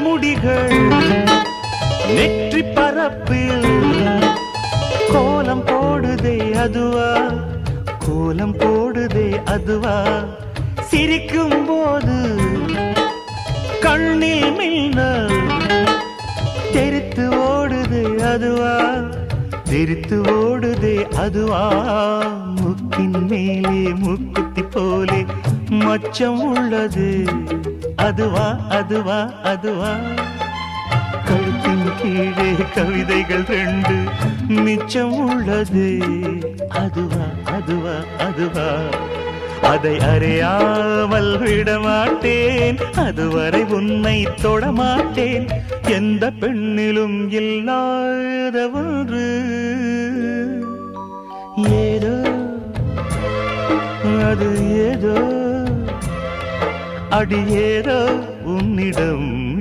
முடிகள் நெற்றி பரப்பில் கோலம் போடுதே அதுவா, கோலம் போடுதே அதுவா, சிரிக்கும் போது கண்ணில் மின்னல் தெரித்து ஓடுதே அதுவா, தெரித்து ஓடுதே அதுவா, முக்கின் மேலே முக்குத்தி போலே மச்சம் உள்ளது அதுவா, அதுவா, அதுவா, கழுத்தின் கீழே கவிதைகள் 2 மிச்சம் உள்ளது அதுவா, அதுவா, அதுவா, அதை அறியாமல் விடமாட்டேன், அதுவரை உன்னை தொடமாட்டேன், எந்த பெண்ணிலும் இல்லாத ஒன்று ஏதோ, அது ஏதோ, அடி ஏதோ உன்னிடம்